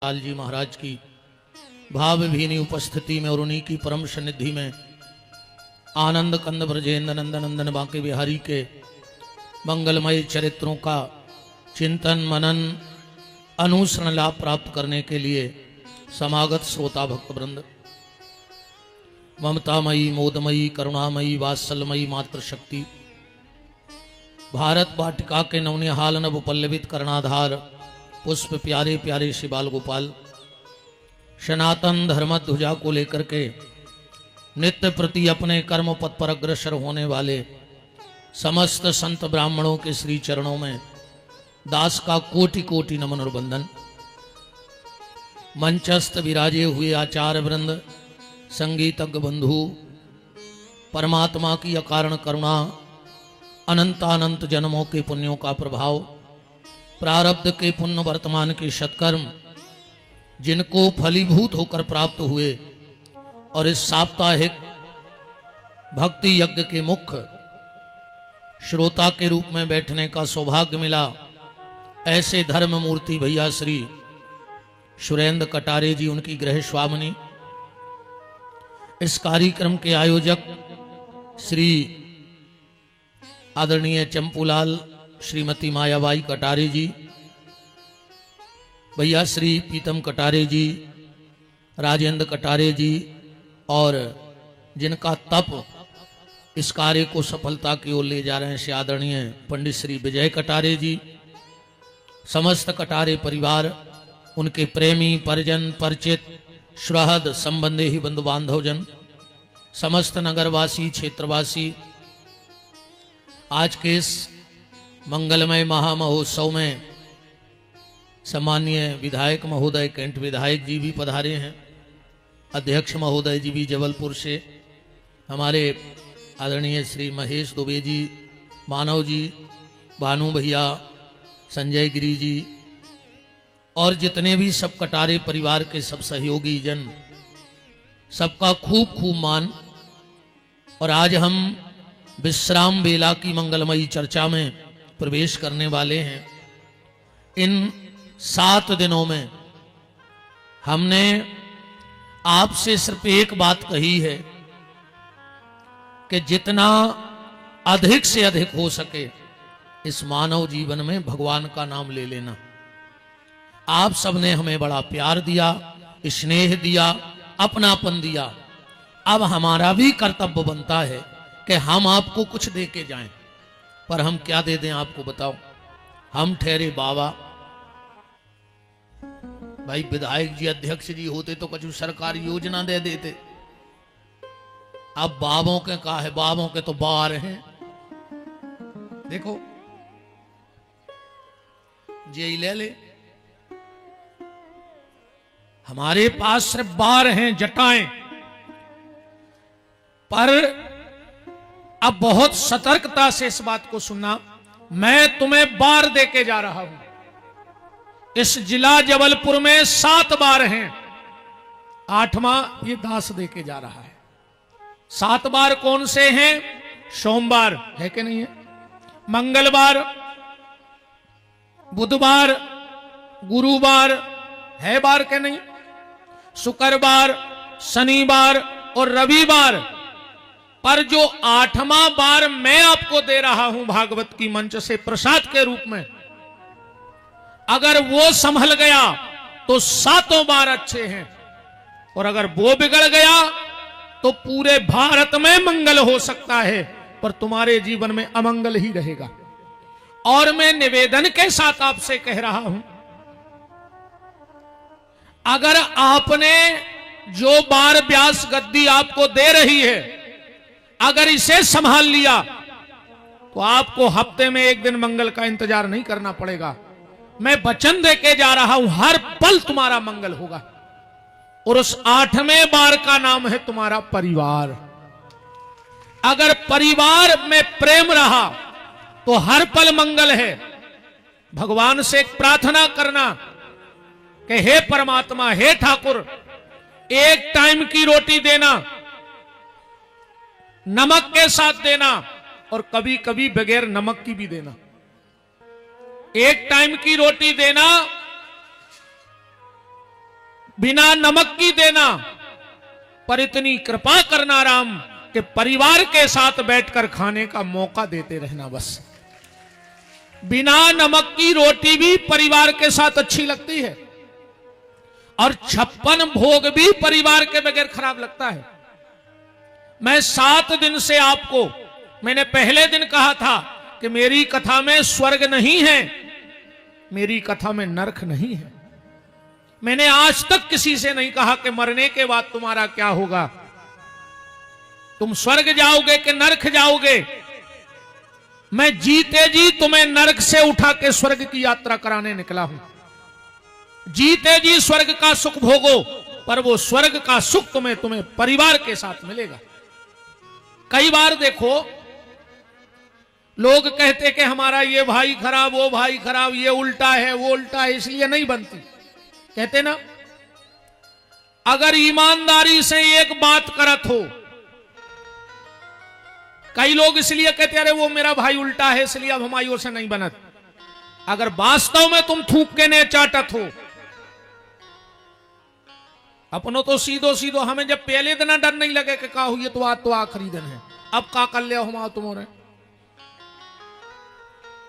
लाल जी महाराज की भावभीनी उपस्थिति में और उन्हीं की परम सन्निधि में आनंद कंद ब्रजेंद्र नंदन नंदन बांके बिहारी के मंगलमय चरित्रों का चिंतन मनन अनुसरण लाभ प्राप्त करने के लिए समागत श्रोता भक्त वृंद, ममतामयी मोदमयी करुणामयी वात्सल्यमयी मातृशक्ति, भारत वाटिका के नवनिहाल नव पल्लवित कर्णाधार पुष्प प्यारे प्यारे श्री बाल गोपाल सनातन धर्म ध्वजा को लेकर के नित्य प्रति अपने कर्म पथ पर अग्रसर होने वाले समस्त संत ब्राह्मणों के श्री चरणों में दास का कोटि कोटि नमन और बंदन। मंचस्थ विराजे हुए आचार्य वृंद, संगीतज्ञ बंधु, परमात्मा की अकारण करुणा, अनंतानंत जन्मों के पुण्यों का प्रभाव, प्रारब्ध के पुण्य वर्तमान के सत्कर्म जिनको फलीभूत होकर प्राप्त हुए और इस साप्ताहिक भक्ति यज्ञ के मुख्य श्रोता के रूप में बैठने का सौभाग्य मिला, ऐसे धर्म मूर्ति भैया श्री सुरेंद्र कटारे जी, उनकी गृह स्वामिनी, इस कार्यक्रम के आयोजक श्री आदरणीय चंपूलाल श्रीमती मायाबाई कटारे जी, भैया श्री पीतम कटारे जी, राजेंद्र कटारे जी, और जिनका तप इस कार्य को सफलता की ओर ले जा रहे हैं श्री आदरणीय पंडित श्री विजय कटारे जी, समस्त कटारे परिवार, उनके प्रेमी परिजन परिचित सुहृद संबंधी ही बंधु बांधवजन, समस्त नगरवासी क्षेत्रवासी, आज के इस मंगलमय महामहोत्सव में सम्मानीय विधायक महोदय कैंट विधायक जी भी पधारे हैं, अध्यक्ष महोदय जी भी जबलपुर से, हमारे आदरणीय श्री महेश दुबे जी, मानव जी, भानु भैया, संजय गिरी जी, और जितने भी सब कटारे परिवार के सब सहयोगी जन, सबका खूब खूब मान। और आज हम विश्राम बेला की मंगलमयी चर्चा में प्रवेश करने वाले हैं। इन 7 दिनों में हमने आपसे सिर्फ एक बात कही है कि जितना अधिक से अधिक हो सके इस मानव जीवन में भगवान का नाम ले लेना। आप सबने हमें बड़ा प्यार दिया, स्नेह दिया, अपनापन दिया। अब हमारा भी कर्तव्य बनता है कि हम आपको कुछ दे के जाएं, पर हम क्या दे दें आपको बताओ। हम ठहरे बाबा, भाई विधायक जी अध्यक्ष जी होते तो कुछ सरकारी योजना दे देते। अब बाबों के कहा है, बाबों के तो बार हैं, देखो जे ले ले, हमारे पास सिर्फ बार हैं, जटाएं। पर अब बहुत सतर्कता से इस बात को सुनना, मैं तुम्हें बार देके जा रहा हूं। इस जिला जबलपुर में 7 बार हैं, 8वां ये दास देके जा रहा है। 7 बार कौन से हैं? सोमवार है कि नहीं है, मंगलवार, बुधवार, गुरुवार है बार के नहीं, शुक्रवार, शनिवार और रविवार। पर जो 8वां बार मैं आपको दे रहा हूं भागवत की मंच से प्रसाद के रूप में, अगर वो संभल गया तो 7 बार अच्छे हैं, और अगर वो बिगड़ गया तो पूरे भारत में मंगल हो सकता है पर तुम्हारे जीवन में अमंगल ही रहेगा। और मैं निवेदन के साथ आपसे कह रहा हूं, अगर आपने जो बार व्यास गद्दी आपको दे रही है, अगर इसे संभाल लिया तो आपको हफ्ते में एक दिन मंगल का इंतजार नहीं करना पड़ेगा। मैं वचन देके जा रहा हूं, हर पल तुम्हारा मंगल होगा। और उस 8वें बार का नाम है तुम्हारा परिवार। अगर परिवार में प्रेम रहा तो हर पल मंगल है। भगवान से एक प्रार्थना करना कि हे परमात्मा, हे ठाकुर, एक टाइम की रोटी देना, नमक के साथ देना, और कभी कभी बगैर नमक की भी देना। एक टाइम की रोटी देना बिना नमक की देना, पर इतनी कृपा करना राम कि परिवार के साथ बैठकर खाने का मौका देते रहना। बस बिना नमक की रोटी भी परिवार के साथ अच्छी लगती है, और 56 भोग भी परिवार के बगैर खराब लगता है। मैं 7 दिन से आपको, मैंने पहले दिन कहा था कि मेरी कथा में स्वर्ग नहीं है, मेरी कथा में नरक नहीं है। मैंने आज तक किसी से नहीं कहा कि मरने के बाद तुम्हारा क्या होगा, तुम स्वर्ग जाओगे कि नरक जाओगे। मैं जीते जी तुम्हें नरक से उठा के स्वर्ग की यात्रा कराने निकला हूं। जीते जी स्वर्ग का सुख भोगो, पर वो स्वर्ग का सुख तुम्हें परिवार के साथ मिलेगा। कई बार देखो लोग कहते कि हमारा ये भाई खराब, वो भाई खराब, ये उल्टा है, वो उल्टा है, इसलिए नहीं बनती। कहते ना, अगर ईमानदारी से एक बात करत हो, कई लोग इसलिए कहते अरे वो मेरा भाई उल्टा है इसलिए अब हमारी से नहीं बनत। अगर वास्तव में तुम थूक के ने चाटत हो, अपनों तो सीधो सीधो, हमें जब पहले दिन डर नहीं लगे कि का हुई तो आज तो आखिरी दिन है, अब का कर लिया हम तुम्हारे,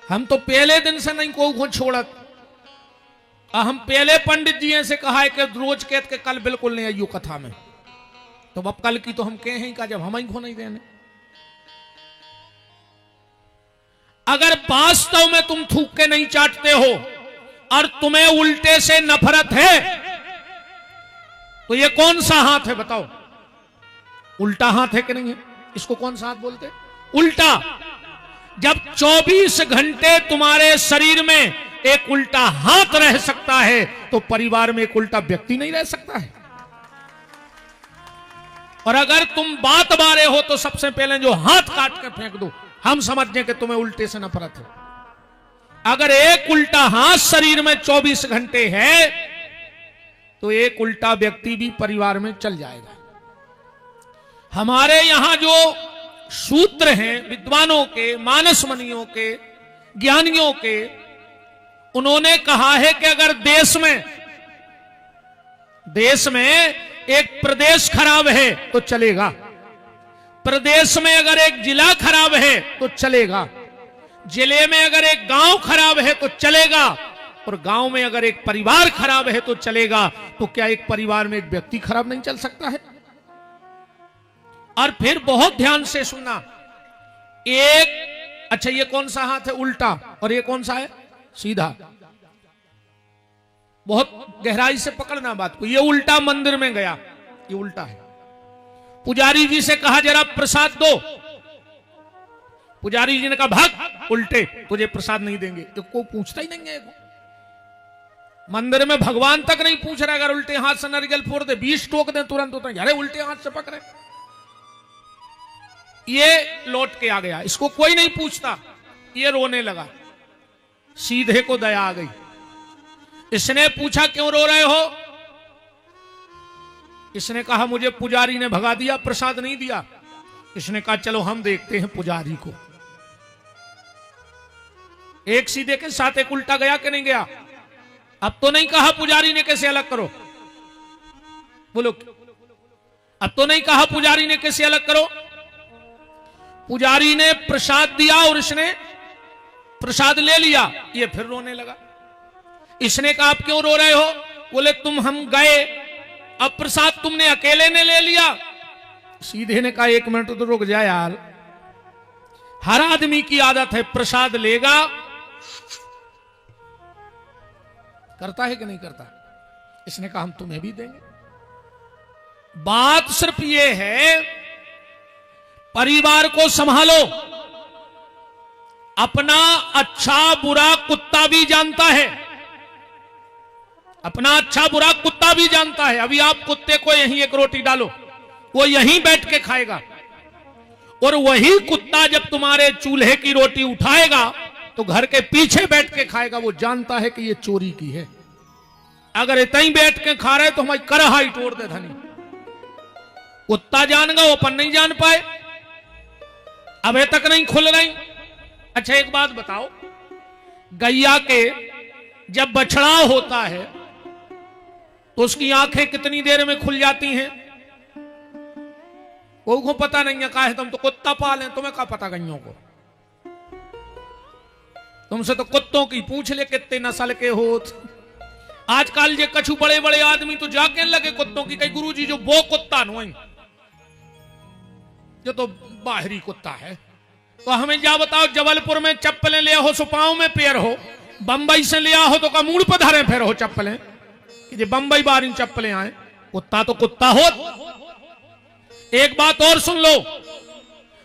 हम तो पहले दिन से नहीं को छोड़त। हम पहले पंडित जी से कहा है कि रोज कहते के कल बिल्कुल नहीं आइयो कथा में, तो अब कल की तो हम कहे हैं का जब हम ही को नहीं देने। अगर वास्तव में तुम थूक के नहीं चाटते हो और तुम्हें उल्टे से नफरत है, तो ये कौन सा हाथ है बताओ? उल्टा हाथ है कि नहीं है? इसको कौन सा हाथ बोलते? उल्टा। जब 24 घंटे तुम्हारे शरीर में एक उल्टा हाथ रह सकता है, तो परिवार में एक उल्टा व्यक्ति नहीं रह सकता है। और अगर तुम बात बारे हो तो सबसे पहले जो हाथ काट के फेंक दो, हम समझने कि तुम्हें उल्टे से नफरत है। अगर एक उल्टा हाथ शरीर में 24 घंटे है, तो एक उल्टा व्यक्ति भी परिवार में चल जाएगा। हमारे यहां जो सूत्र हैं विद्वानों के, मानस मुनियों के, ज्ञानियों के, उन्होंने कहा है कि अगर देश में एक प्रदेश खराब है तो चलेगा, प्रदेश में अगर एक जिला खराब है तो चलेगा, जिले में अगर एक गांव खराब है तो चलेगा, और गांव में अगर एक परिवार खराब है तो चलेगा। तो क्या एक परिवार में एक व्यक्ति खराब नहीं चल सकता है? और फिर बहुत ध्यान से सुनना, एक अच्छा ये कौन सा हाथ है? उल्टा। और ये कौन सा है? सीधा। बहुत गहराई से पकड़ना बात को। ये उल्टा मंदिर में गया, ये उल्टा है। पुजारी जी से कहा जरा प्रसाद दो, पुजारी जी ने कहा भाग उल्टे, तुझे प्रसाद नहीं देंगे। तो कोई पूछता ही नहीं है। मंदिर में भगवान तक नहीं पूछ रहा, अगर उल्टे हाथ से नारियल फोड़ दे, 20 टोक दे तुरंत उतर, अरे उल्टे हाथ से पकड़े। ये लौट के आ गया, इसको कोई नहीं पूछता। ये रोने लगा, सीधे को दया आ गई। इसने पूछा क्यों रो रहे हो? इसने कहा मुझे पुजारी ने भगा दिया, प्रसाद नहीं दिया। इसने कहा चलो हम देखते हैं पुजारी को। एक सीधे के साथ एक उल्टा गया कि नहीं गया? अब तो नहीं कहा पुजारी ने कैसे अलग करो, बोलो। अब तो नहीं कहा पुजारी ने कैसे अलग करो। पुजारी ने प्रसाद दिया और इसने प्रसाद ले लिया। ये फिर रोने लगा। इसने कहा आप क्यों रो रहे हो? बोले तुम हम गए, अब प्रसाद तुमने अकेले ने ले लिया। सीधे ने कहा 1 मिनट तो रुक जाए यार, हर आदमी की आदत है प्रसाद लेगा, करता है कि नहीं करता? इसने कहा हम तुम्हें भी देंगे। बात सिर्फ ये है परिवार को संभालो। अपना अच्छा बुरा कुत्ता भी जानता है, अपना अच्छा बुरा कुत्ता भी जानता है। अभी आप कुत्ते को यहीं एक रोटी डालो, वो यहीं बैठ के खाएगा, और वही कुत्ता जब तुम्हारे चूल्हे की रोटी उठाएगा तो घर के पीछे बैठ के खाएगा। वो जानता है कि ये चोरी की है। अगर इतना ही बैठ के खा रहे तो हमारी करहा ही तोड़ दे धनी। कुत्ता जान गया, वो अपन नहीं जान पाए, अभी तक नहीं खुल रही। अच्छा एक बात बताओ, गैया के जब बछड़ा होता है तो उसकी आंखें कितनी देर में खुल जाती हैं? वो पता नहीं है। कहा है तुम तो कुत्ता पाले, तुम्हें क्या पता गईयों को? तुमसे तो कुत्तों की पूछ ले कितने नस्ल के हो। आजकल ये कछु बड़े बड़े आदमी तो जाके लगे कुत्तों की, कई गुरुजी जो वो कुत्ता नहीं, जो तो बाहरी कुत्ता है। तो हमें क्या बताओ, जबलपुर में चप्पलें ले हो सो पांव में पैर हो, बंबई से लिया हो तो का मूड पर धरे फिर हो चप्पलें, कि बंबई बाहरी चप्पलें आए। कुत्ता तो कुत्ता हो। एक बात और सुन लो,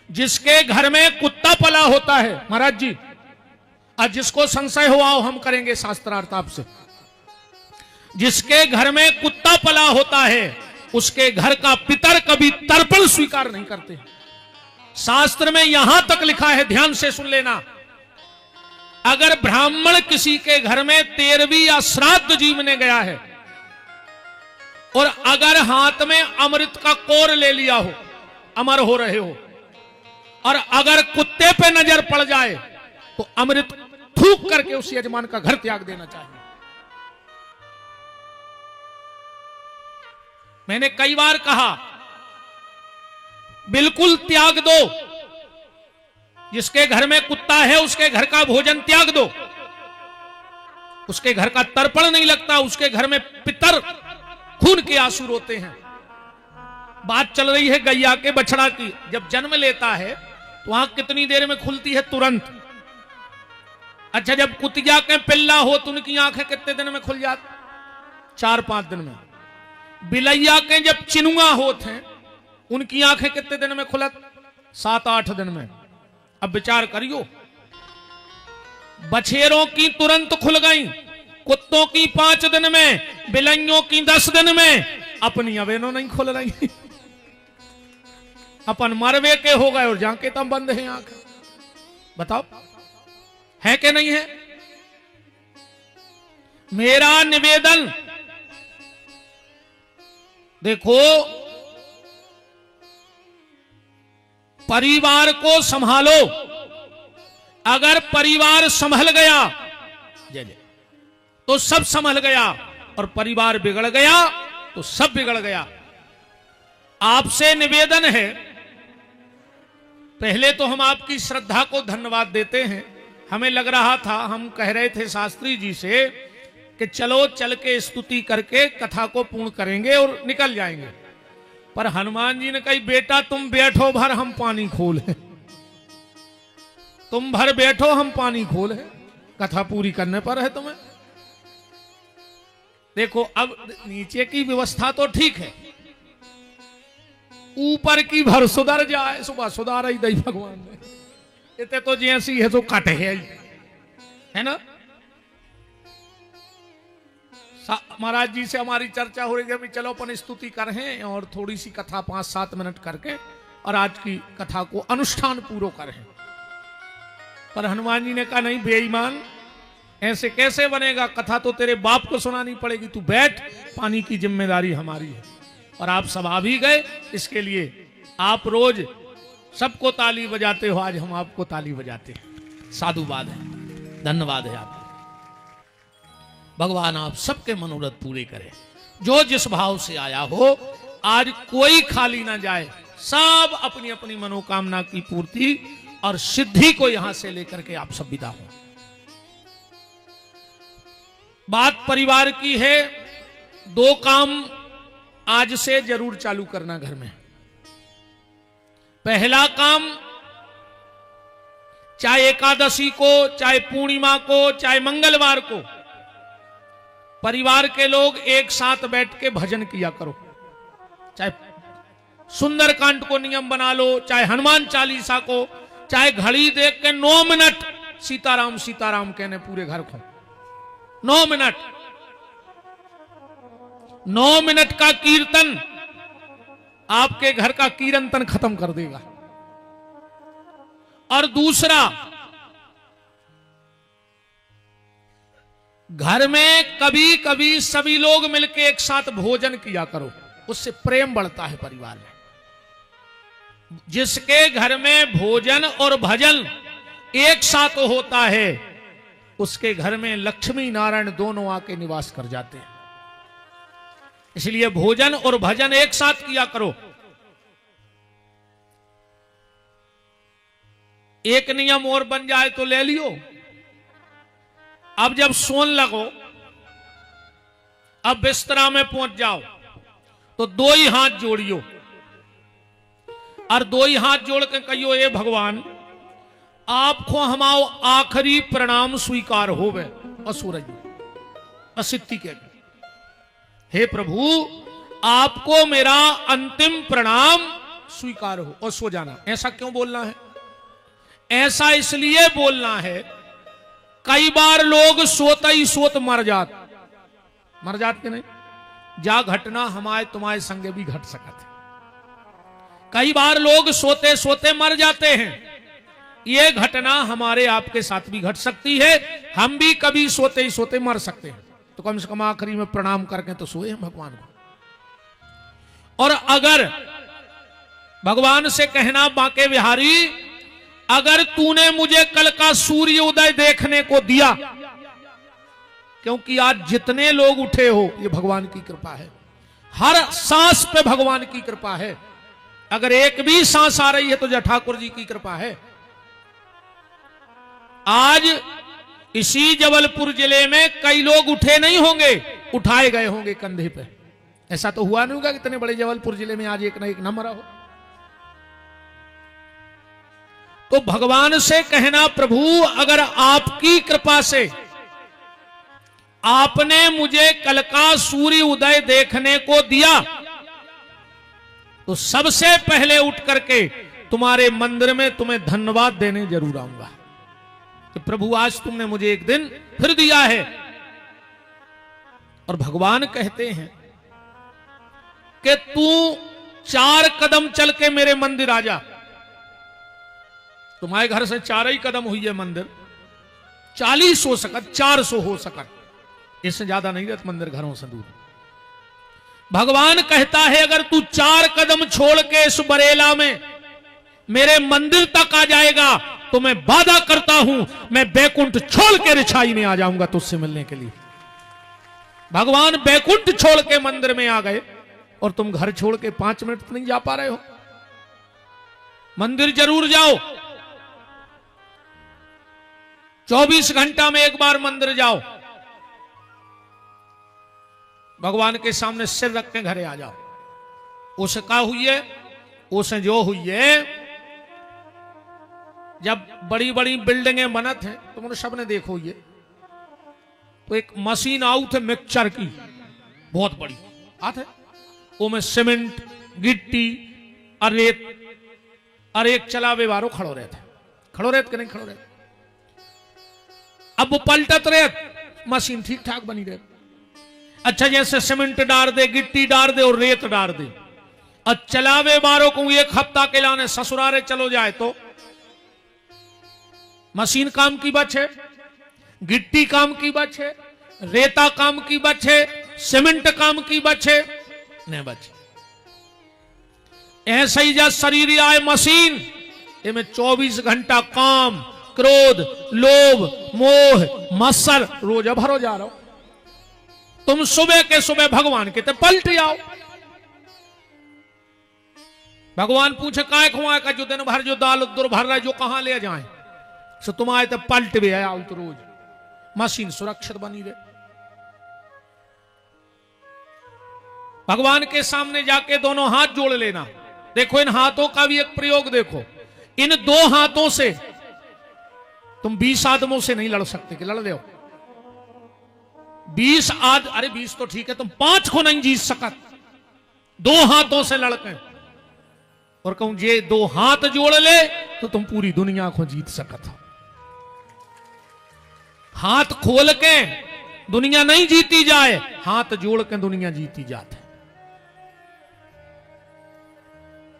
जिसके घर में कुत्ता पला होता है महाराज जी, आज जिसको संशय हुआ हो हम करेंगे शास्त्रार्थ आपसे, जिसके घर में कुत्ता पला होता है उसके घर का पितर कभी तर्पण स्वीकार नहीं करते। शास्त्र में यहां तक लिखा है, ध्यान से सुन लेना, अगर ब्राह्मण किसी के घर में 13वीं या श्राद्ध जीवने गया है और अगर हाथ में अमृत का कोर ले लिया हो, अमर हो रहे हो, और अगर कुत्ते पे नजर पड़ जाए तो अमृत थूक करके उस यजमान का घर त्याग देना चाहिए। मैंने कई बार कहा बिल्कुल त्याग दो, जिसके घर में कुत्ता है उसके घर का भोजन त्याग दो, उसके घर का तर्पण नहीं लगता, उसके घर में पितर खून के आंसू रोते हैं। बात चल रही है गैया के बछड़ा की, जब जन्म लेता है तो वहां कितनी देर में खुलती है? तुरंत। अच्छा, जब कुतिया के पिल्ला हो तो उनकी आंखें कितने दिन में खुल जाती? 4-5 दिन में। बिलैया के जब चिनुआ होते हैं उनकी आंखें कितने दिन में खुलत? 7-8 दिन में। अब विचार करियो, बछेरों की तुरंत खुल गई, कुत्तों की 5 दिन में, बिलैयों की 10 दिन में, अपनी अवेनो नहीं खुल रही। अपन मरवे के हो गए और जाके तब बंद है आंख। बताओ है कि नहीं है? मेरा निवेदन देखो, परिवार को संभालो। अगर परिवार संभल गया तो सब संभल गया, और परिवार बिगड़ गया तो सब बिगड़ गया। आपसे निवेदन है, पहले तो हम आपकी श्रद्धा को धन्यवाद देते हैं। हमें लग रहा था, हम कह रहे थे शास्त्री जी से कि चलो चल के स्तुति करके कथा को पूर्ण करेंगे और निकल जाएंगे, पर हनुमान जी ने कही बेटा तुम बैठो भर हम पानी खोल है, तुम भर बैठो हम पानी खोल है, कथा पूरी करने पर है तुम्हें। देखो अब नीचे की व्यवस्था तो ठीक है, ऊपर की भर सुधर जाए। सुबह सुधार ही दई भगवान ने, इतने तो जैसी है तो कट है ना। महाराज जी से हमारी चर्चा हो रही है, चलो अपन स्तुति कर हैं और थोड़ी सी कथा 5-7 मिनट करके और आज की कथा को अनुष्ठान पूरा करें। पर हनुमान जी ने कहा नहीं बेईमान, ऐसे कैसे बनेगा, कथा तो तेरे बाप को सुनानी पड़ेगी, तू बैठ, पानी की जिम्मेदारी हमारी है। और आप सब आ भी गए, इसके लिए आप रोज सबको ताली बजाते हो, आज हम आपको ताली बजाते हैं। साधुवाद है, धन्यवाद है आपका। भगवान आप सबके मनोरथ पूरे करें, जो जिस भाव से आया हो आज कोई खाली ना जाए, सब अपनी अपनी मनोकामना की पूर्ति और सिद्धि को यहां से लेकर के आप सब विदा हो। बात परिवार की है, 2 काम आज से जरूर चालू करना घर में। पहला काम, चाहे एकादशी को, चाहे पूर्णिमा को, चाहे मंगलवार को, परिवार के लोग एक साथ बैठ के भजन किया करो। चाहे सुंदरकांड को नियम बना लो, चाहे हनुमान चालीसा को, चाहे घड़ी देख के 9 मिनट सीताराम सीताराम कहने पूरे घर को। 9 मिनट, 9 मिनट का कीर्तन आपके घर का कीर्तन खत्म कर देगा। और दूसरा, घर में कभी कभी सभी लोग मिलकर एक साथ भोजन किया करो, उससे प्रेम बढ़ता है परिवार में। जिसके घर में भोजन और भजन एक साथ होता है उसके घर में लक्ष्मी नारायण दोनों आके निवास कर जाते हैं। इसलिए भोजन और भजन एक साथ किया करो। एक नियम और बन जाए तो ले लियो। अब जब सोन लगो, अब बिस्तरा में पहुंच जाओ, तो दो ही हाथ जोड़ियो और दो ही हाथ जोड़ के कहियो, ए भगवान आपको हमाओ आखिरी प्रणाम स्वीकार होवे। असुरज असिद्धि के, हे प्रभु आपको मेरा अंतिम प्रणाम स्वीकार हो, और सो जाना। ऐसा क्यों बोलना है? ऐसा इसलिए बोलना है, कई बार लोग सोता ही सोत मर जात के नहीं, जा घटना हमारे तुम्हारे संगे भी घट सकत है। कई बार लोग सोते सोते मर जाते हैं, ये घटना हमारे आपके साथ भी घट सकती है। हम भी कभी सोते ही सोते मर सकते हैं, तो कम से कम आखिरी में प्रणाम करके तो सोए हैं भगवान को। और अगर भगवान से कहना, बांके बिहारी अगर तूने मुझे कल का सूर्य उदय देखने को दिया, क्योंकि आज जितने लोग उठे हो ये भगवान की कृपा है, हर सांस पे भगवान की कृपा है। अगर एक भी सांस आ रही है तो जय ठाकुर जी की कृपा है। आज इसी जबलपुर जिले में कई लोग उठे नहीं होंगे, उठाए गए होंगे कंधे पे। ऐसा तो हुआ नहीं होगा कि इतने बड़े जबलपुर जिले में आज एक ना एक न मरा हो। तो भगवान से कहना, प्रभु अगर आपकी कृपा से आपने मुझे कल का सूर्य उदय देखने को दिया, तो सबसे पहले उठ करके तुम्हारे मंदिर में तुम्हें धन्यवाद देने जरूर आऊंगा कि प्रभु आज तुमने मुझे एक दिन फिर दिया है। और भगवान कहते हैं कि तू 4 कदम चल के मेरे मंदिर आ जा। तुम्हारे घर से 4 ही कदम हुई है मंदिर, 40 हो सकत, 400 हो सकत, इससे ज्यादा नहीं रहता मंदिर घरों से दूर। भगवान कहता है अगर तू 4 कदम छोड़ के इस बरेला में मेरे मंदिर तक आ जाएगा तो मैं वादा करता हूं मैं बैकुंठ छोड़ के रिछाई में आ जाऊंगा तुझसे मिलने के लिए। भगवान बैकुंठ छोड़ के मंदिर में आ गए और तुम घर छोड़ के 5 मिनट नहीं जा पा रहे हो। मंदिर जरूर जाओ, 24 घंटा में एक बार मंदिर जाओ, भगवान के सामने सिर रख के घरे आ जाओ। उसे का हुई है, उसे जो हुई है, जब बड़ी बड़ी बिल्डिंगें बनत हैं तुम सबने देखो ये, तो एक मशीन आउट है मिक्सचर की, बहुत बड़ी आत है, वो में सीमेंट गिट्टी और रेत, और एक चलावे वारो खड़ो रहते कि नहीं खड़ो रहते। अब वो पलटत रहत, मशीन ठीक ठाक बनी रहती। अच्छा जैसे सीमेंट डाल दे, गिट्टी डाल दे और रेत डाल दे, और चलावे वारों को 1 हफ्ता के लाने ससुरारे चलो जाए तो मशीन काम की बचे, गिट्टी काम की बचे, रेता काम की बचे, सीमेंट काम की बचे नहीं बचे। ऐसा ही जब शरीर आए मशीन, इनमें 24 घंटा काम, क्रोध, लोभ, मोह, मत्सर रोज भरो जा रहा हो। तुम सुबह के सुबह भगवान के ते पलट जाओ। भगवान पूछे काय खुआ का जो दिन भर जो दाल दुर भर रहा है जो कहां ले जाए, सो तुम आए तो पलट भी आया तो रोज मशीन सुरक्षित बनी रहे। भगवान के सामने जाके दोनों हाथ जोड़ लेना। देखो इन हाथों का भी एक प्रयोग देखो, इन 2 हाथों से तुम 20 आदमों से नहीं लड़ सकते कि लड़ ले 20 अरे 20 तो ठीक है, तुम 5 को नहीं जीत सकत 2 हाथों से लड़के। और कहूं ये 2 हाथ जोड़ ले तो तुम पूरी दुनिया को जीत सकत हो। हाथ खोल के दुनिया नहीं जीती जाए, हाथ जोड़ के दुनिया जीती जाते।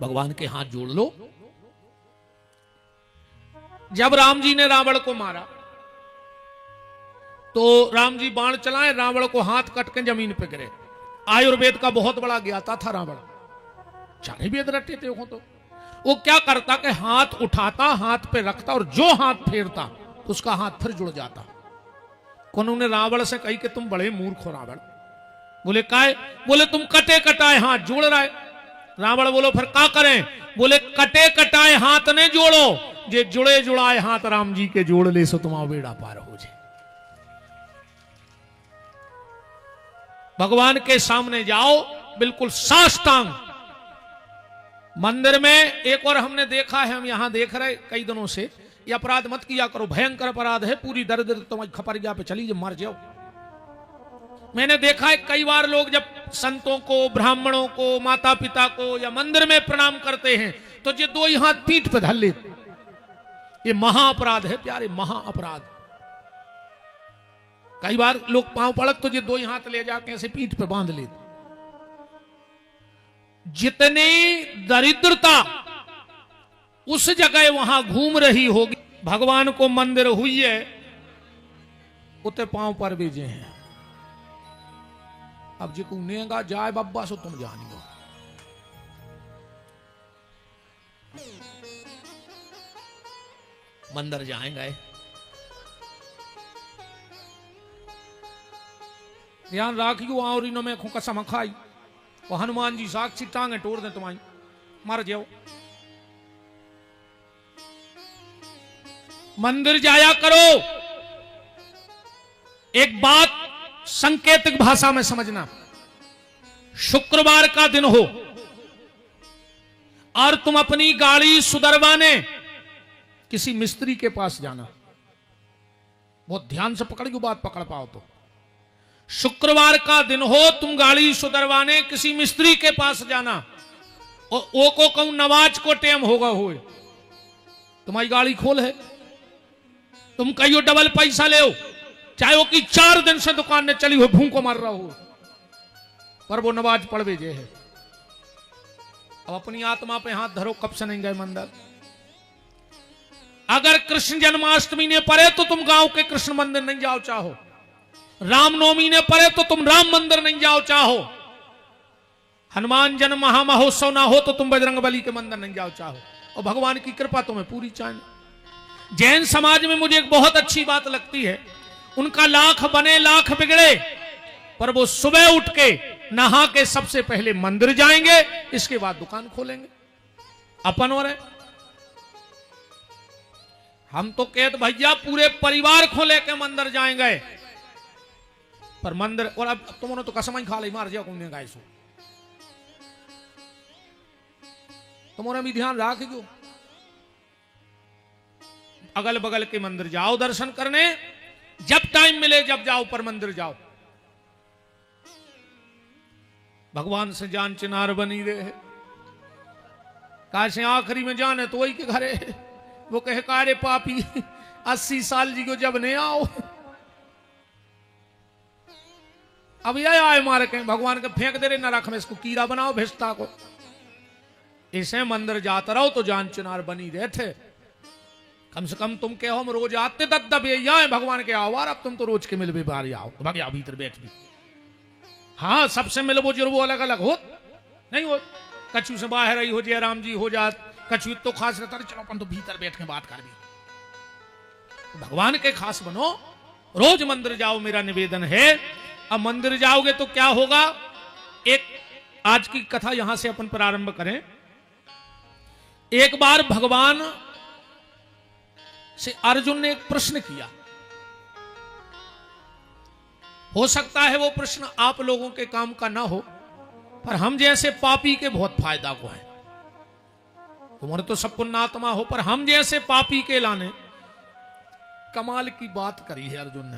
भगवान के हाथ जोड़ लो। जब राम जी ने रावण को मारा तो राम जी बाण चलाए, रावण को हाथ कट के जमीन पे गिरे। आयुर्वेद का बहुत बड़ा ज्ञाता था रावण, 4 वेद रटे थे। तो वो क्या करता कि हाथ उठाता, हाथ पे रखता और जो हाथ फेरता तो उसका हाथ फिर जुड़ जाता। उन्होंने रावण से कही कि तुम बड़े मूर्ख हो रावण, बोले काय? बोले तुम कटे कटाए हाथ जोड़ रहा है। रावण बोलो फिर क्या करें? बोले कटे कटाए हाथ ने जोड़ो, जे जुड़े जुड़ाए हाथ राम जी के जोड़ ले, सो तुम्हारा बेड़ा पार हो जाए। भगवान के सामने जाओ, बिल्कुल साष्टांग। मंदिर में एक और हमने देखा है, हम यहां देख रहे कई दिनों से, ये अपराध मत किया करो, भयंकर अपराध है, पूरी दर्द तुम्हारी खपरिया पे चली, जब मर जाओ। मैंने देखा है कई बार लोग जब संतों को, ब्राह्मणों को, माता पिता को या मंदिर में प्रणाम करते हैं तो ये दो ही हाथ पीठ पे धर लेते। ये महा अपराध है प्यारे, महा अपराध। कई बार लोग पांव पड़क तो ये दो ही हाथ ले जाके ऐसे पीठ पे बांध लेते। जितनी दरिद्रता उस जगह वहां घूम रही होगी, भगवान को मंदिर हुई है उतने पांव पर भेजे हैं। अब जी को नेगा जाए बब्बा सो तुम जानियो। मंदिर जाएंगे, ध्यान राखियो, और इनो में खो कसम खाई और हनुमान जी साक्षी टांगे तोड़ दे तुम्हारी, मर जाओ। मंदिर जाया करो। एक बात सांकेतिक भाषा में समझना, शुक्रवार का दिन हो और तुम अपनी गाड़ी सुधरवाने किसी मिस्त्री के पास जाना, बहुत ध्यान से पकड़ियो, बात पकड़ पाओ तो। शुक्रवार का दिन हो, तुम गाड़ी सुधरवाने किसी मिस्त्री के पास जाना, और वो को कहूं नमाज को टाइम होगा हो, तुम्हारी गाड़ी खोल है, तुम कहियो डबल पैसा ले, चाहे वो कि 4 दिन से दुकान ने चली हो, भूखों मर रहा हो, पर वो नमाज पढ़ भेजे है। अब अपनी आत्मा पे हाथ धरो, कब से नहीं गए मंदिर? अगर कृष्ण जन्माष्टमी ने पड़े तो तुम गांव के कृष्ण मंदिर नहीं जाओ चाहो, रामनवमी ने पड़े तो तुम राम मंदिर नहीं जाओ चाहो, हनुमान जन्म महामहोत्सव ना हो तो तुम बजरंगबली के मंदिर नहीं जाओ चाहो, और भगवान की कृपा तुम्हें पूरी चाहिए। जैन समाज में मुझे एक बहुत अच्छी बात लगती है, उनका लाख बने लाख बिगड़े, पर वो सुबह उठ के नहा के सबसे पहले मंदिर जाएंगे, इसके बाद दुकान खोलेंगे। अपन और हम तो कहते भैया पूरे परिवार को लेके मंदिर जाएंगे, पर मंदिर, और अब तुमने तो कसम ही खा ली, मार जाओ कौन गाय सो, तुम्हारा भी ध्यान रख दो। अगल बगल के मंदिर जाओ दर्शन करने, जब टाइम मिले जब जाओ, पर मंदिर जाओ। भगवान से जान चिनार बनी रहे, काश आखिरी में जाने तो वही के घरे वो कहे कारे पापी 80 साल जी को जब नहीं आओ, अब यह आए मारे कहीं भगवान के फेंक दे रहे, न रख में इसको कीड़ा बनाओ भेजता को। इसे मंदिर जाता रहो तो जान चिनार बनी रहे थे। कम से कम तुम कहो हम रोज आते दब यहाँ भगवान के आवार, अब तुम तो रोज के मिल भी बारी आओ, भगया भीतर बैठ भी। हाँ सबसे मिलबो जुर्बो अलग अलग हो नहीं हो, कछु से बाहर ही हो जय राम जी हो जात, कछु तो खास रहता, चलो अपन तो भीतर बैठ के बात कर भी। भगवान के खास बनो, रोज मंदिर जाओ, मेरा निवेदन है। अब मंदिर जाओगे तो क्या होगा, एक आज की कथा यहां से अपन प्रारंभ करें। एक बार भगवान से अर्जुन ने एक प्रश्न किया, हो सकता है वो प्रश्न आप लोगों के काम का ना हो, पर हम जैसे पापी के बहुत फायदा को है। तुम्हारे तो सब पुण्यात्मा हो, पर हम जैसे पापी के लाने कमाल की बात करी है अर्जुन ने।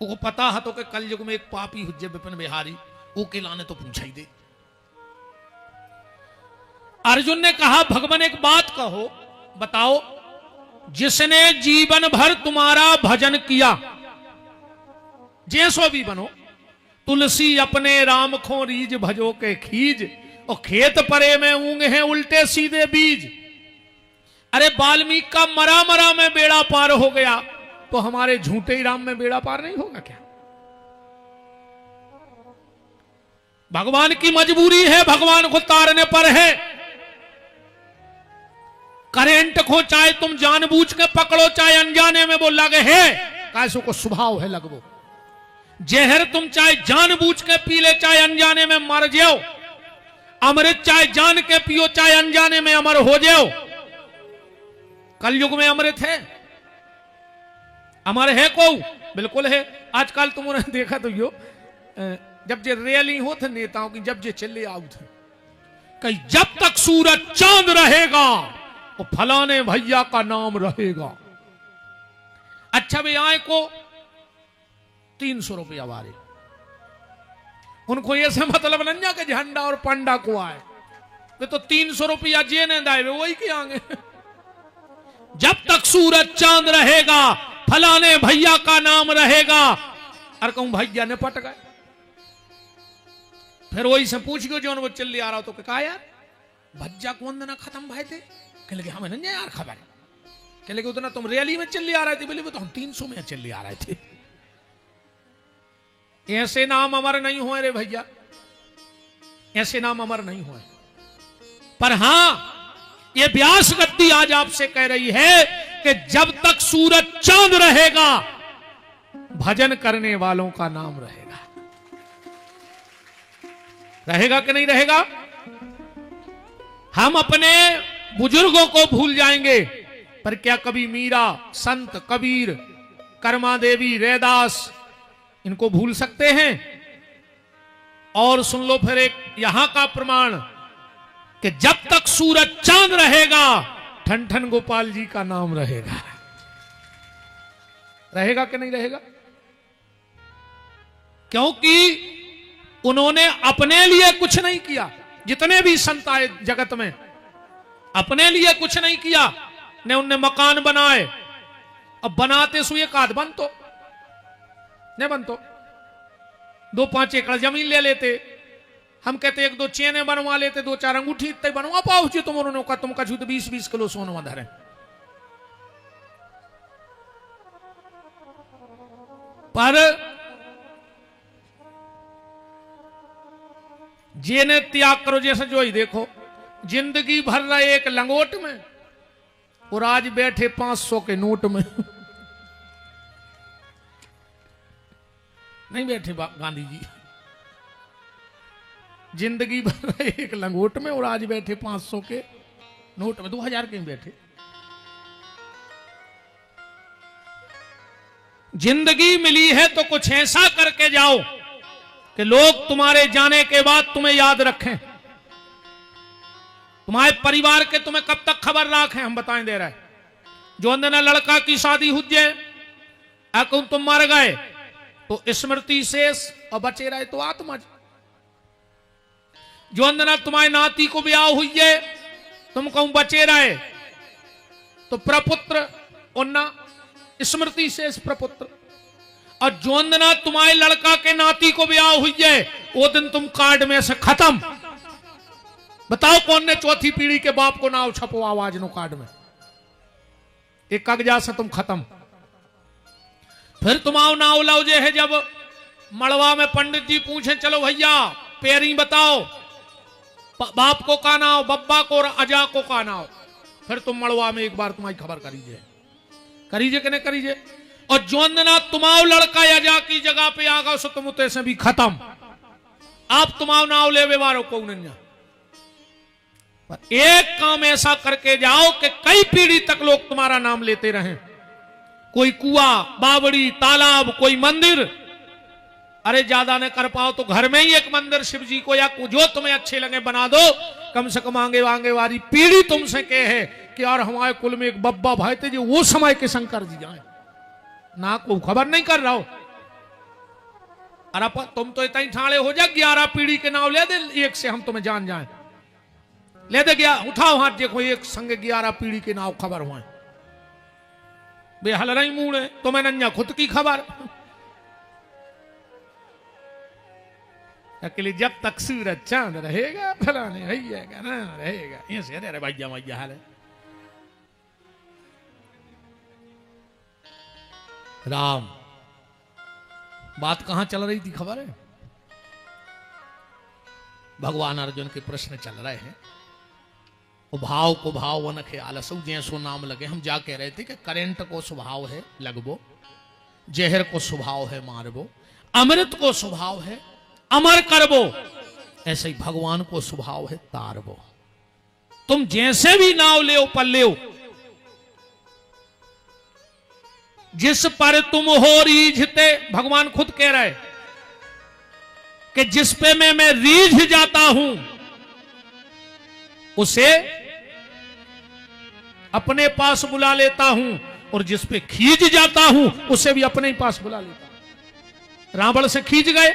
वो पता है तो कि कल युग में एक पापी हुज्जे विपिन बिहारी, वो के लाने तो पूछा ही दे। अर्जुन ने कहा भगवान एक बात कहो, बताओ, जिसने जीवन भर तुम्हारा भजन किया, जैसो भी बनो, तुलसी अपने राम खो रीज भजो के खीज, और खेत परे में ऊंग हैं उल्टे सीधे बीज। अरे वाल्मीकि का मरा मरा में बेड़ा पार हो गया, तो हमारे झूठे ही राम में बेड़ा पार नहीं होगा क्या? भगवान की मजबूरी है, भगवान को तारने पर है। करेंट को चाहे तुम जानबूझ के पकड़ो, चाहे अनजाने में वो लगे है, कैसो को स्वभाव है लगवो। जहर तुम चाहे जानबूझ के पी ले, चाहे अनजाने में मर जाओ। अमृत चाहे जान के पियो, चाहे अनजाने में अमर हो जाओ। कलयुग में अमृत है, अमर है को बिल्कुल है। आजकल तुमने देखा तो यो जब जे रैली हो थे नेताओं की, जब जे चले आओ थे कहीं जब तक सूरज चांद रहेगा वो फलाने भैया का नाम रहेगा। अच्छा भाई आए को 300 रुपया वारे, उनको ये से मतलब नहीं कि झंडा और पंडा को आए, वे तो 300 रुपया जेने दाए वे वही के आगे। जब तक सूरज चांद रहेगा फलाने भैया का नाम रहेगा। और कहूं भैया ने पट गए, फिर वही से पूछ गयो जो वो चल आ रहा हो तो कहा यार भज्जा को वंदना खत्म भाई थे। कह लगे हमें नहीं यार खबर, कह लगे उतना तुम रैली में चल आ रहे थे, बोले वो तो हम 300 में चल आ रहे थे। ऐसे नाम अमर नहीं हुए रे भैया, ऐसे नाम अमर नहीं हुए। पर हां ये व्यास गद्दी आज आपसे कह रही है कि जब तक सूरज चांद रहेगा भजन करने वालों का नाम रहेगा। रहेगा कि नहीं रहेगा? हम अपने बुजुर्गों को भूल जाएंगे, पर क्या कभी मीरा, संत कबीर, कर्मा देवी, रैदास इनको भूल सकते हैं? और सुन लो फिर एक यहां का प्रमाण कि जब तक सूरज चांद रहेगा ठन ठन गोपाल जी का नाम रहेगा। रहेगा कि नहीं रहेगा? क्योंकि उन्होंने अपने लिए कुछ नहीं किया। जितने भी संत आए जगत में अपने लिए कुछ नहीं किया, ने उनने मकान बनाए, अब बनाते सो एक आध बन तो नहीं बन तो 2-5 एकड़ जमीन ले लेते। हम कहते 1-2 चेने बनवा लेते, 2-4 अंगूठी इतने बनवा पाओ जी तुम, उन्होंने कहा तुम का 20-20 किलो सोना धरे। पर जेने त्याग करो, जैसे जो ही देखो जिंदगी भर रहे एक लंगोट में और आज बैठे 500 के नोट में। नहीं बैठे गांधी जी, जिंदगी भर रहे एक लंगोट में और आज बैठे 500 के नोट में, 2000 के बैठे। जिंदगी मिली है तो कुछ ऐसा करके जाओ कि लोग तुम्हारे जाने के बाद तुम्हें याद रखें, तुम्हारे परिवार के तुम्हें कब तक खबर रखें। हम बताएं दे रहे जो अंदर लड़का की शादी हो जाए, अकुन तुम मर गए तो स्मृति शेष और बचे रहे तो आत्मा। जो अंदर तुम्हारे नाती को ब्याह हुई है, तुम कहूं बचे रहे तो प्रपुत्र उन्ना स्मृति शेष प्रपुत्र। और जो अंदना तुम्हारे लड़का के नाती को ब्याह हुई है, वो दिन तुम कार्ड में से खत्म। बताओ कौन ने चौथी पीढ़ी के बाप को नाव छपो आवाज नो कार्ड में, एक कागजात से तुम खत्म। फिर तुम आओ नाव लाओ जे है, जब मड़वा में पंडित जी पूछे चलो भैया पैरी बताओ, बाप को का नाव, बब्बा को और अजा को का नाव। फिर तुम मड़वा में एक बार तुम्हारी खबर करीजे कि नहीं करीजे। और जो अंदना तुम्हारा लड़का अजा की जगह पे आ गए सो तुम उतने से भी खत्म। आप तुम्हारा नाव ले वारो को नहीं। पर एक काम ऐसा करके जाओ कि कई पीढ़ी तक लोग तुम्हारा नाम लेते रहें। कोई कुआं, बावड़ी, तालाब, कोई मंदिर, अरे ज्यादा न कर पाओ तो घर में ही एक मंदिर शिव जी को या जो तुम्हें अच्छे लगे बना दो। कम से कम आगे आगे वाली पीढ़ी तुमसे कहे है कि यार हमारे कुल में एक बब्बा भाई थे जो वो समय के शंकर जी आए ना, को खबर नहीं कर रहा हो। अरे तुम तो इतना ही ठाणे हो जा, 11 पीढ़ी के नाम ले दे एक से, हम तुम्हें जान जाए। ले दे गया, उठाओ हाथ देखो एक संग 11 पीढ़ी के नाम खबर हुए। बेहल नहीं मुंह है तुम्हें नन्या खुद की खबर। अकेले जब तक सूरज चांद रहेगा फलाने भैया ना रहेगा, ऐसे अरे भैया भैया हाल है। राम बात कहां चल रही थी खबर है? भगवान अर्जुन के प्रश्न चल रहे हैं। भाव को भाव वन ख्याल सो जैसो नाम लगे। हम जा कह रहे थे कि करंट को स्वभाव है लगबो, जहर को स्वभाव है मारबो। अमृत को स्वभाव है अमर करबो, ऐसे ही भगवान को स्वभाव है तारबो। तुम जैसे भी नाव ले पर ले, जिस पर तुम हो रीझते, भगवान खुद कह रहे कि जिस पे मैं रीझ जाता हूं उसे अपने पास बुला लेता हूं, और जिस पे खींच जाता हूं उसे भी अपने ही पास बुला लेता हूं। रावण से खींच गए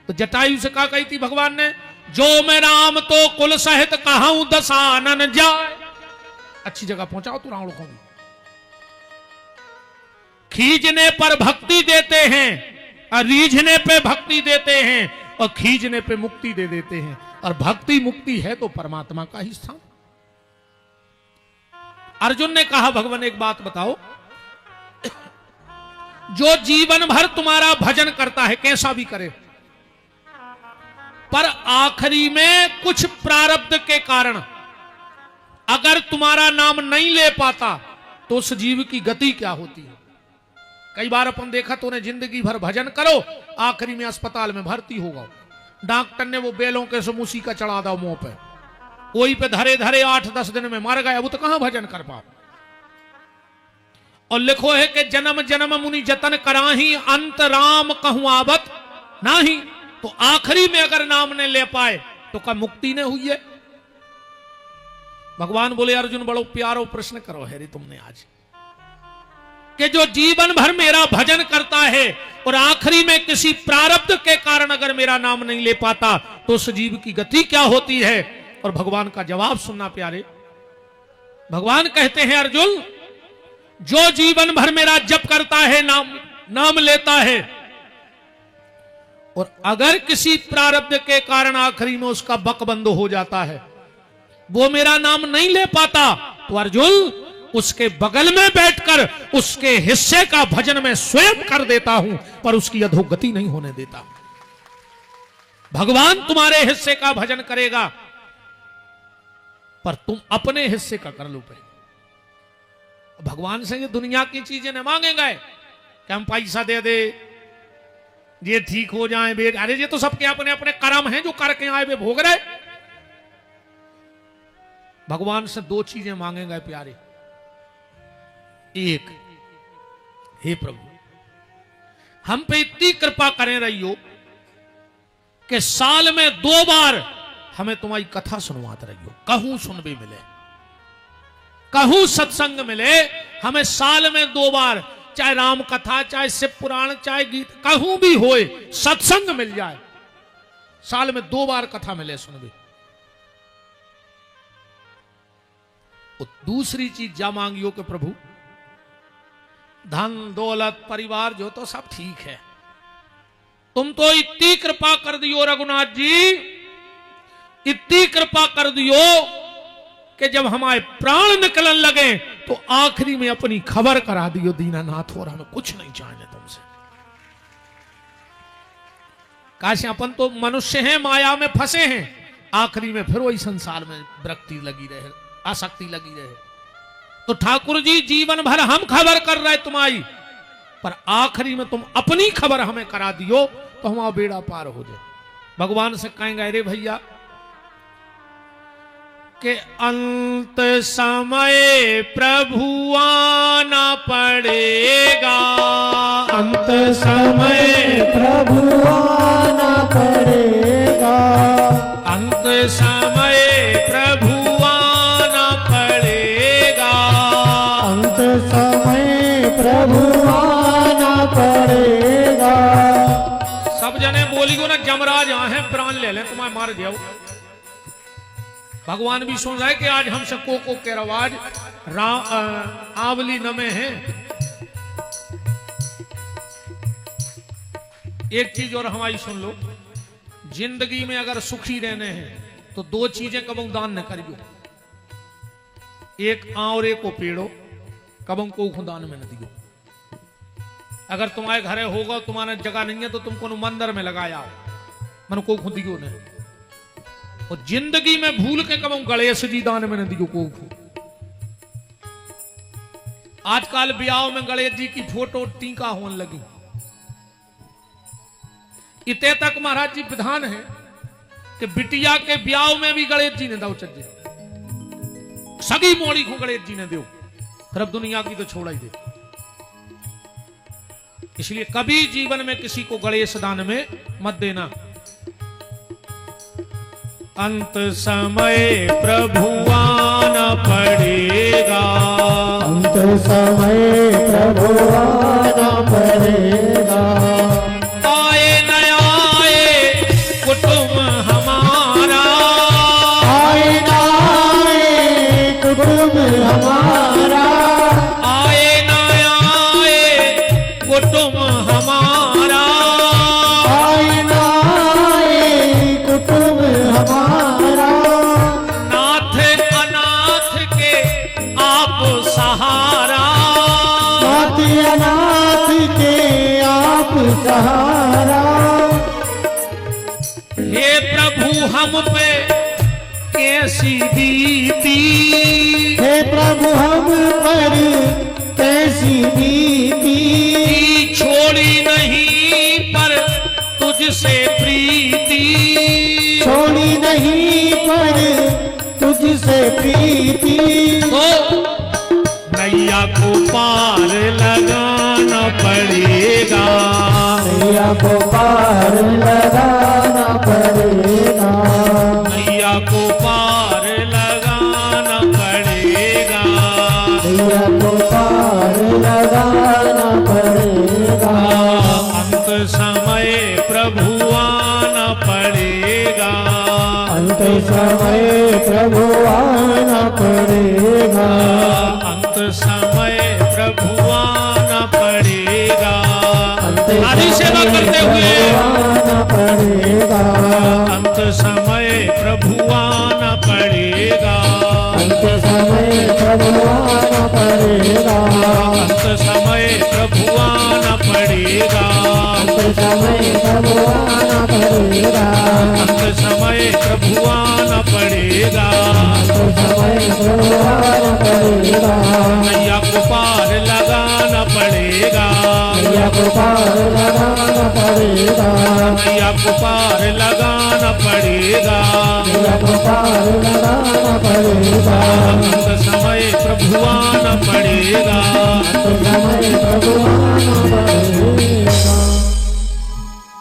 तो जटायु से कहा कही थी भगवान ने, जो मैं राम तो कुल सहित कहूं दसानन जाए। अच्छी जगह पहुंचाओ तू रावण को भी। खींचने पर भक्ति देते हैं और रीझने पे भक्ति देते हैं, और खींचने पे मुक्ति दे देते हैं, और भक्ति मुक्ति है तो परमात्मा का ही स्थान। अर्जुन ने कहा भगवान एक बात बताओ, जो जीवन भर तुम्हारा भजन करता है कैसा भी करे, पर आखिरी में कुछ प्रारब्ध के कारण अगर तुम्हारा नाम नहीं ले पाता तो उस जीव की गति क्या होती है। कई बार अपन देखा तो उन्हें जिंदगी भर भजन करो, आखिरी में अस्पताल में भर्ती होगा, डॉक्टर ने वो बेलों के समूसी का चढ़ा दो मुंह पे, वही पे धरे धरे 8-10 दिन में मर गया, वो तो कहां भजन कर पाओ। और लिखो है कि जन्म जन्म मुनि जतन कराही, अंत राम कहूं आवत नाही। तो आखिरी में अगर नाम ने ले पाए तो क्या मुक्ति ने हुई है। भगवान बोले अर्जुन बड़ो प्यारो प्रश्न करो है रे तुमने आज, कि जो जीवन भर मेरा भजन करता है और आखिरी में किसी प्रारब्ध के कारण अगर मेरा नाम नहीं ले पाता तो उस जीव की गति क्या होती है। और भगवान का जवाब सुनना प्यारे। भगवान कहते हैं अर्जुन, जो जीवन भर मेरा जप करता है, नाम लेता है, और अगर किसी प्रारब्ध के कारण आखिरी में उसका बक बंद हो जाता है, वो मेरा नाम नहीं ले पाता, तो अर्जुन उसके बगल में बैठकर उसके हिस्से का भजन मैं स्वयं कर देता हूं, पर उसकी अधोगति नहीं होने देता। भगवान तुम्हारे हिस्से का भजन करेगा, पर तुम अपने हिस्से का कर लो पहले। भगवान से ये दुनिया की चीजें न मांगेंगे कि हम पैसा दे दे, ये ठीक हो जाए बे, अरे ये तो सबके अपने अपने कर्म हैं जो करके आए वे भोग रहे। भगवान से 2 चीजें मांगेंगे प्यारे। एक, हे प्रभु हम पे इतनी कृपा करें रहियो कि साल में 2 बार हमें तुम्हारी कथा सुनवाते रहियो, कहूं सुनबे मिले, कहूं सत्संग मिले, हमें साल में 2 बार, चाहे राम कथा, चाहे शिव पुराण, चाहे गीत, कहूं भी होए सत्संग मिल जाए, साल में 2 बार कथा मिले सुनबे। और दूसरी चीज जा मांगियो कि प्रभु धन दौलत परिवार जो तो सब ठीक है, तुम तो इतनी कृपा कर दियो रघुनाथ जी, इतनी कृपा कर दियो कि जब हमारे प्राण निकलने लगे तो आखिरी में अपनी खबर करा दियो दीनानाथ, और हमें कुछ नहीं चाहिए तुमसे। काश अपन तो मनुष्य हैं, माया में फंसे हैं, आखिरी में फिर वही संसार में विरक्ति लगी रहे, आसक्ति लगी रहे। तो ठाकुर जी जीवन भर हम खबर कर रहे तुम्हारी, पर आखिरी में तुम अपनी खबर हमें करा दियो तो हमारा बेड़ा पार हो जाए। भगवान से कहेंगे अरे भैया के अंत समय प्रभु आना पड़ेगा, अंत समय प्रभु आना पड़ेगा, अंत समय प्रभु आना पड़ेगा, अंत समय प्रभु आना पड़ेगा। सब जने बोली गो ना जमराज हैं प्राण ले लें तुम्हें मार जाओ। भगवान भी सुन रहा है कि आज हम सबको को के रवाज आवली नमे हैं। एक चीज और हमारी सुन लो, जिंदगी में अगर सुखी रहने हैं तो 2 चीजें कबू दान न करियो, एक और एक को पेड़ो, कबू को खुदान में न दियो। अगर तुम्हारे घरे होगा तुम्हारे जगह नहीं है तो तुमको मंदिर में लगाया मन को खुद दियो ने, और जिंदगी में भूल के कबू गणेश जी दान में न दियो को। आजकल ब्याह में गणेश जी की फोटो टीका होने लगी, इते तक महाराज जी विधान है कि बिटिया के ब्याह में भी गणेश जी ने दाव चज्जे सगी मोड़ी को गणेश जी ने दो, फिर अब दुनिया की तो छोड़ा ही दे। इसलिए कभी जीवन में किसी को गणेश दान में मत देना। अंत समय प्रभु आना पड़ेगा, अंत समय प्रभु आना पड़ेगा। आए न आए कुटुंब हमारा, आए न आए कुटुंब हमारा, आए न आए कुटुंब हमारा, आए न आए कुटुंब हमारा। नाथ अनाथ के आप सहारा, नाथ अनाथ के आप सहारा। हे प्रभु हम पे कैसी बीती, हे प्रभु हम पर कैसी बीती। छोड़ी नहीं पर तुझसे प्रीति, छोड़ी नहीं पर तुझसे प्रीति। तो नैया को पार लगाना पड़ेगा, नैया को पार लगाना पड़ेगा, नैया को पार लगाना पड़ेगा। नैया को पार लगाना पड़ेगा। अंत समय प्रभु आना पड़ेगा, अंत समय प्रभु आना पड़ेगा, अंत समय प्रभु आना पड़ेगा। अंत आदि सेवा करते हुए आना पड़ेगा, अंत समय प्रभु आना पड़ेगा, अंत समय प्रभु आना पड़ेगा, अंत समय प्रभु आना पड़ेगा, अंत समय प्रभु आना पड़ेगा, अंत समय प्रभु आना पड़ेगा। अंत समय प्रभु आना पड़ेगा। नैया को पार लगाना पड़ेगा, नैया को पार लगाना पड़ेगा, नैया को पार लगाना पड़ेगा। नैया को पार लगाना पड़ेगा, अंत समय प्रभु आना पड़ेगा। अंत समय प्रभु आना पड़ेगा।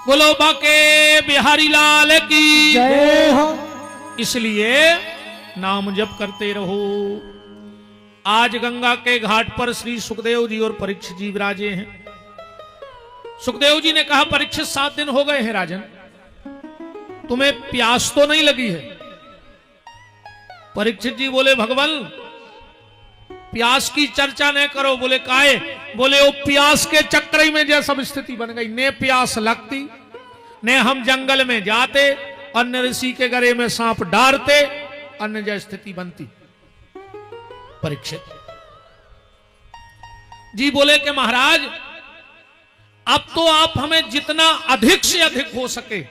बोलो बाके बिहारी लाल की जय हो। इसलिए नाम जप करते रहो। आज गंगा के घाट पर श्री सुखदेव जी और परीक्षित जी विराजे हैं। सुखदेव जी ने कहा, परीक्षित 7 दिन हो गए हैं राजन, तुम्हें प्यास तो नहीं लगी है? परीक्षित जी बोले, भगवान प्यास की चर्चा न करो। बोले काहे? बोले वो प्यास के चक्कर में जैसा सब स्थिति बन गई, ने प्यास लगती, ने हम जंगल में जाते, अन्य ऋषि के गले में सांप डालते, अन्य जैसी स्थिति बनती। परीक्षित जी बोले कि महाराज अब तो आप हमें जितना अधिक से अधिक हो सके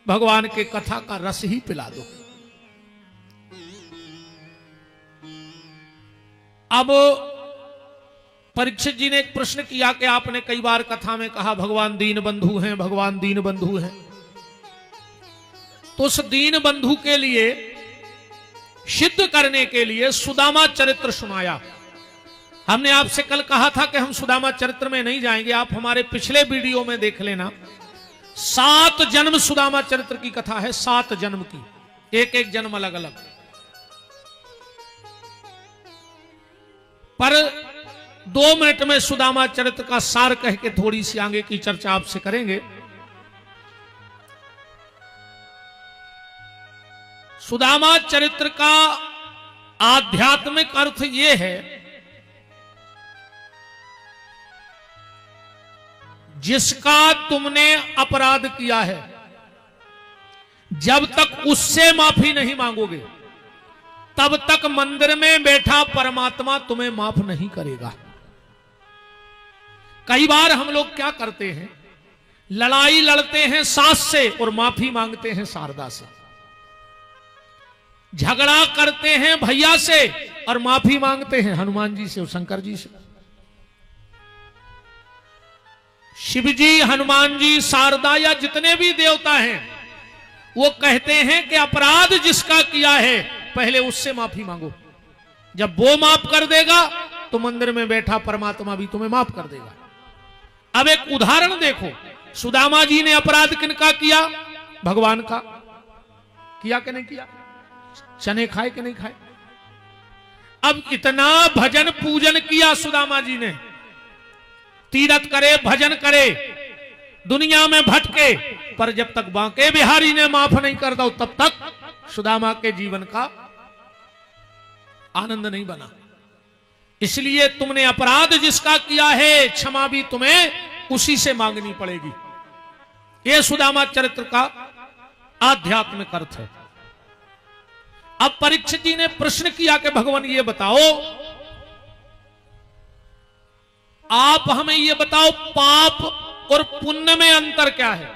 भगवान के कथा का रस ही पिला दो। अब परीक्षित जी ने एक प्रश्न किया कि आपने कई बार कथा में कहा भगवान दीन बंधु हैं, भगवान दीन बंधु हैं, तो उस दीन बंधु के लिए सिद्ध करने के लिए सुदामा चरित्र सुनाया। हमने आपसे कल कहा था कि हम सुदामा चरित्र में नहीं जाएंगे, आप हमारे पिछले वीडियो में देख लेना। 7 जन्म सुदामा चरित्र की कथा है, 7 जन्म की, एक एक जन्म अलग अलग। पर 2 मिनट में सुदामा चरित्र का सार कह के थोड़ी सी आगे की चर्चा आपसे करेंगे। सुदामा चरित्र का आध्यात्मिक अर्थ यह है, जिसका तुमने अपराध किया है, जब तक उससे माफी नहीं मांगोगे तब तक मंदिर में बैठा परमात्मा तुम्हें माफ नहीं करेगा। कई बार हम लोग क्या करते हैं, लड़ाई लड़ते हैं सास से और माफी मांगते हैं शारदा से, झगड़ा करते हैं भैया से और माफी मांगते हैं हनुमान जी से और शंकर जी से। शिव जी, हनुमान जी, शारदा या जितने भी देवता हैं, वो कहते हैं कि अपराध जिसका किया है पहले उससे माफी मांगो। जब वो माफ कर देगा तो मंदिर में बैठा परमात्मा भी तुम्हें माफ कर देगा। अब एक उदाहरण देखो, सुदामा जी ने अपराध किनका किया? भगवान का। किया कि नहीं किया? चने खाए कि नहीं खाए? अब इतना भजन पूजन किया सुदामा जी ने, तीरथ करे, भजन करे, दुनिया में भटके, पर जब तक बांके बिहारी ने माफ नहीं कर दो तब तक सुदामा के जीवन का आनंद नहीं बना। इसलिए तुमने अपराध जिसका किया है क्षमा भी तुम्हें उसी से मांगनी पड़ेगी। यह सुदामा चरित्र का आध्यात्मिक अर्थ है। अब परीक्षित जी ने प्रश्न किया कि भगवान ये बताओ, आप हमें ये बताओ, पाप और पुण्य में अंतर क्या है?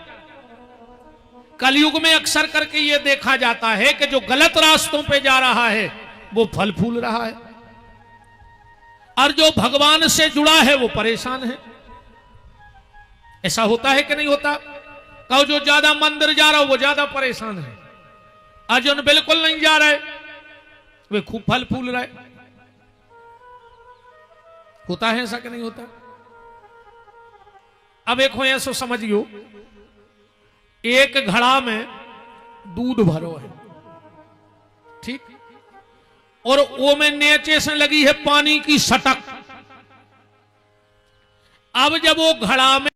कलयुग में अक्सर करके ये देखा जाता है कि जो गलत रास्तों पे जा रहा है वो फल फूल रहा है, और जो भगवान से जुड़ा है वो परेशान है। ऐसा होता है कि नहीं होता? कहो जो ज्यादा मंदिर जा रहा हो वो ज्यादा परेशान है, और जो बिल्कुल नहीं जा रहे वे खूब फल फूल रहे। होता है ऐसा कि नहीं होता? अब एक हो ऐसा समझियो, एक घड़ा में दूध भरो है, ठीक, और वो में नीचे से लगी है पानी की सटक। अब जब वो घड़ा में